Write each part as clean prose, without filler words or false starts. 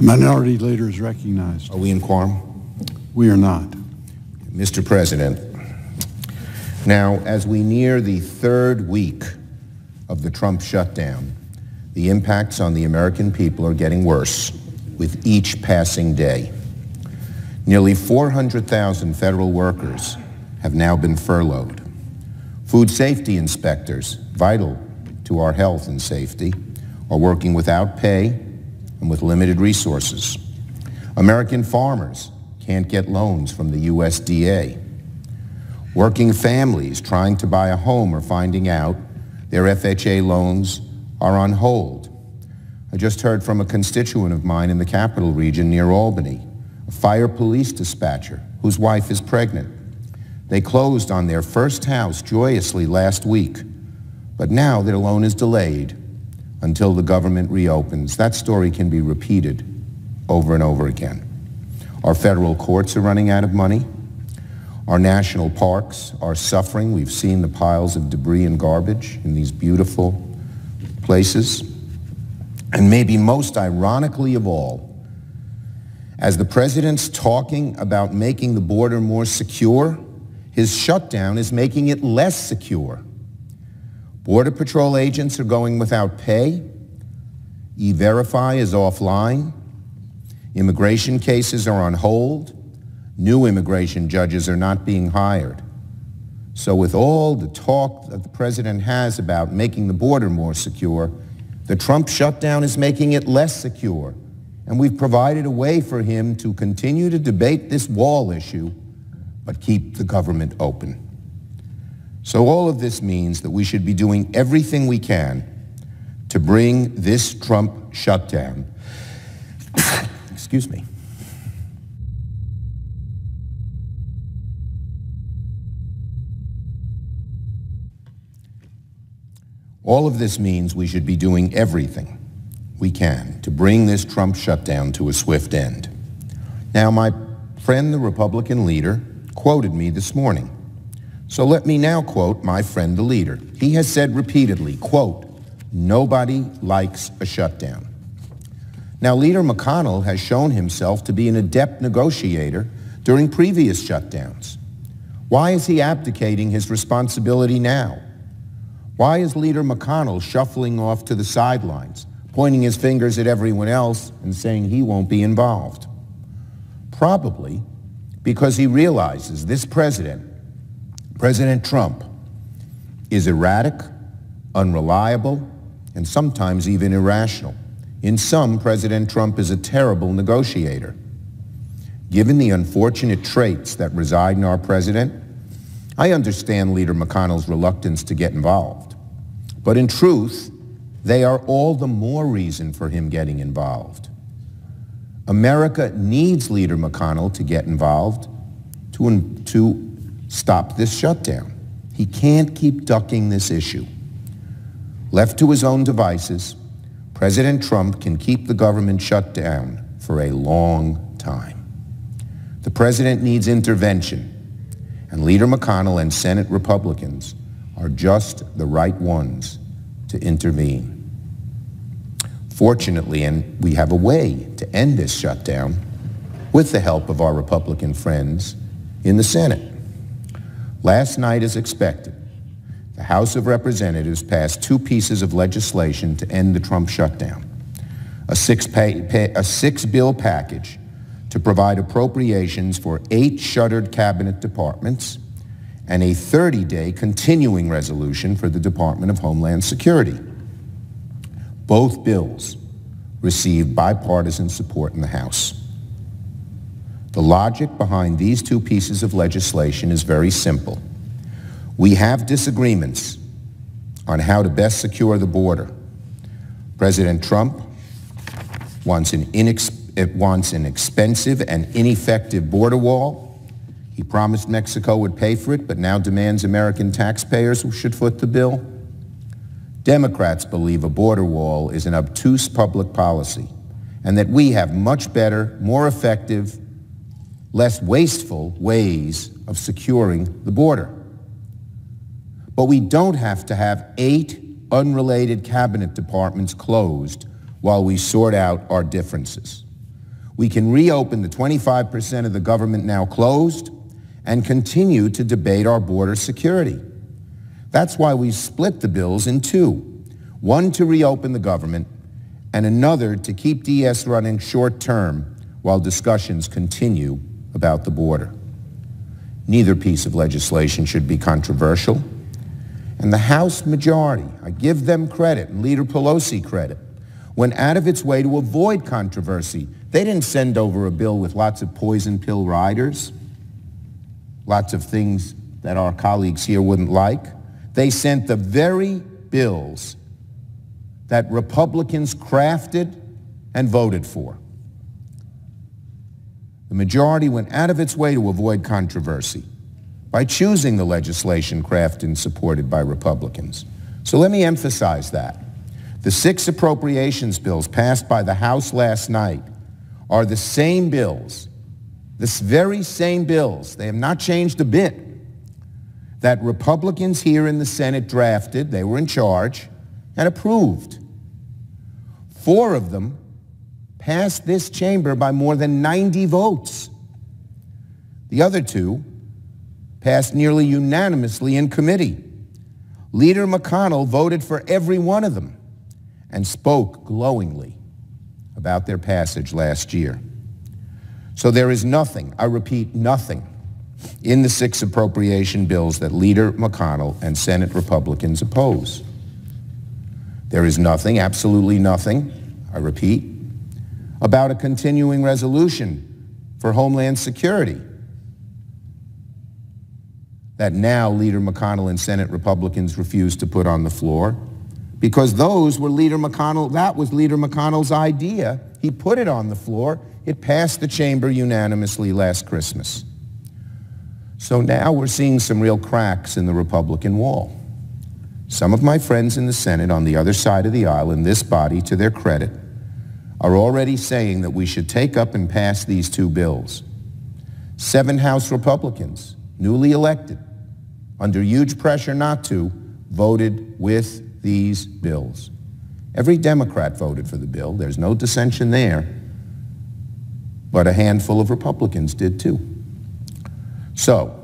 The minority leader is recognized. Are we in quorum? We are not. Mr. President, now, as we near the third week of the Trump shutdown, the impacts on the American people are getting worse with each passing day. Nearly 400,000 federal workers have now been furloughed. Food safety inspectors, vital to our health and safety, are working without pay and with limited resources. American farmers can't get loans from the USDA. Working families trying to buy a home are finding out their FHA loans are on hold. I just heard from a constituent of mine in the Capital Region near Albany, a fire police dispatcher whose wife is pregnant. They closed on their first house joyously last week, but now their loan is delayed until the government reopens. That story can be repeated over and over again. Our federal courts are running out of money. Our national parks are suffering. We've seen the piles of debris and garbage in these beautiful places. And maybe most ironically of all, as the president's talking about making the border more secure, his shutdown is making it less secure. Border Patrol agents are going without pay. E-Verify is offline. Immigration cases are on hold. New immigration judges are not being hired. So with all the talk that the president has about making the border more secure, the Trump shutdown is making it less secure. And we've provided a way for him to continue to debate this wall issue, but keep the government open. So all of this means that we should be doing everything we can to bring this Trump shutdown, excuse me, all of this means we should be doing everything we can to bring this Trump shutdown to a swift end. Now, my friend, the Republican leader, quoted me this morning. So let me now quote my friend, the leader. He has said repeatedly, quote, "Nobody likes a shutdown." Now, Leader McConnell has shown himself to be an adept negotiator during previous shutdowns. Why is he abdicating his responsibility now? Why is Leader McConnell shuffling off to the sidelines, pointing his fingers at everyone else and saying he won't be involved? Probably because he realizes this president, President Trump, is erratic, unreliable, and sometimes even irrational. In sum, President Trump is a terrible negotiator. Given the unfortunate traits that reside in our president, I understand Leader McConnell's reluctance to get involved. But in truth, they are all the more reason for him getting involved. America needs Leader McConnell to get involved to stop this shutdown. He can't keep ducking this issue. Left to his own devices, President Trump can keep the government shut down for a long time. The president needs intervention, and Leader McConnell and Senate Republicans are just the right ones to intervene. Fortunately, and we have a way to end this shutdown with the help of our Republican friends in the Senate. Last night, as expected, the House of Representatives passed two pieces of legislation to end the Trump shutdown. A six-bill package to provide appropriations for 8 shuttered cabinet departments and a 30-day continuing resolution for the Department of Homeland Security. Both bills received bipartisan support in the House. The logic behind these two pieces of legislation is very simple. We have disagreements on how to best secure the border. President Trump wants an expensive and ineffective border wall. He promised Mexico would pay for it, but now demands American taxpayers should foot the bill. Democrats believe a border wall is an obtuse public policy and that we have much better, more effective, less wasteful ways of securing the border. But we don't have to have 8 unrelated cabinet departments closed while we sort out our differences. we can reopen the 25% of the government now closed and continue to debate our border security. That's why we split the bills in two, one to reopen the government and another to keep DS running short term while discussions continue about the border. Neither piece of legislation should be controversial. And the House majority, I give them credit, and Leader Pelosi credit, went out of its way to avoid controversy. They didn't send over a bill with lots of poison pill riders, lots of things that our colleagues here wouldn't like. They sent the very bills that Republicans crafted and voted for. The majority went out of its way to avoid controversy by choosing the legislation crafted and supported by Republicans. So let me emphasize that. The 6 appropriations bills passed by the House last night are the same bills, this very same bills, they have not changed a bit, that Republicans here in the Senate drafted, they were in charge, and approved. 4 of them passed this chamber by more than 90 votes. The other 2 passed nearly unanimously in committee. Leader McConnell voted for every one of them and spoke glowingly about their passage last year. So there is nothing, I repeat, nothing, in the 6 appropriation bills that Leader McConnell and Senate Republicans oppose. There is nothing, absolutely nothing, I repeat, about a continuing resolution for Homeland Security that now Leader McConnell and Senate Republicans refuse to put on the floor, because those were that was Leader McConnell's idea. He put it on the floor. It passed the chamber unanimously last Christmas. So now we're seeing some real cracks in the Republican wall. Some of my friends in the Senate on the other side of the aisle in this body, to their credit, are already saying that we should take up and pass these 2 bills. 7 House Republicans, newly elected, under huge pressure not to, voted with these bills. Every Democrat voted for the bill. There's no dissension there. But a handful of Republicans did too. So,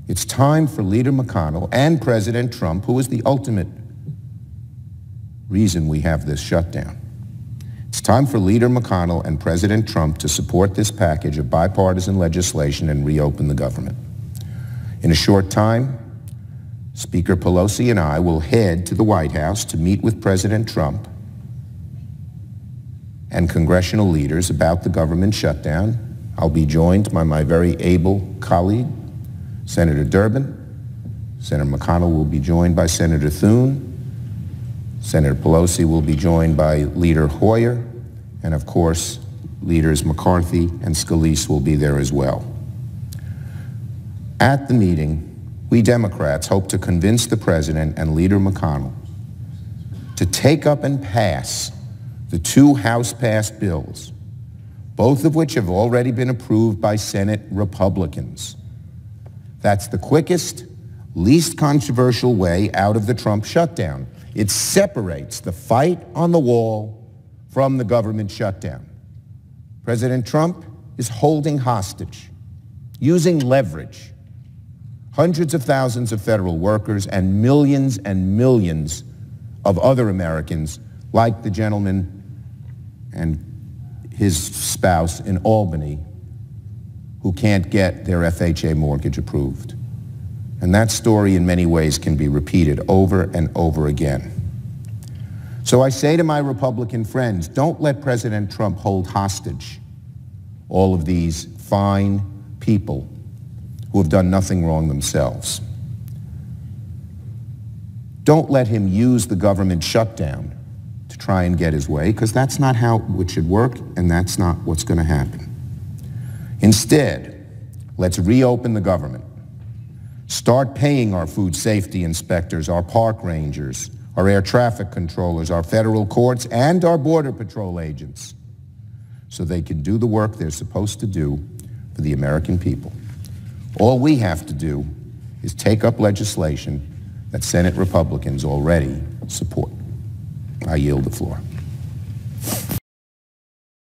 it's time for Leader McConnell and President Trump, who is the ultimate reason we have this shutdown. It's time for Leader McConnell and President Trump to support this package of bipartisan legislation and reopen the government. In a short time, Speaker Pelosi and I will head to the White House to meet with President Trump and congressional leaders about the government shutdown. I'll be joined by my very able colleague, Senator Durbin. Senator McConnell will be joined by Senator Thune. Senator Pelosi will be joined by Leader Hoyer. And of course, Leaders McCarthy and Scalise will be there as well. At the meeting, we Democrats hope to convince the President and Leader McConnell to take up and pass the 2 House-passed bills, both of which have already been approved by Senate Republicans. That's the quickest, least controversial way out of the Trump shutdown. It separates the fight on the wall from the government shutdown. President Trump is holding hostage, using leverage, hundreds of thousands of federal workers and millions of other Americans, like the gentleman and his spouse in Albany, who can't get their FHA mortgage approved. And that story in many ways can be repeated over and over again. So I say to my Republican friends, don't let President Trump hold hostage all of these fine people who have done nothing wrong themselves. Don't let him use the government shutdown to try and get his way, because that's not how it should work, and that's not what's going to happen. Instead, let's reopen the government. Start paying our food safety inspectors, our park rangers, our air traffic controllers, our federal courts, and our border patrol agents, so they can do the work they're supposed to do for the American people. All we have to do is take up legislation that Senate Republicans already support. I yield the floor.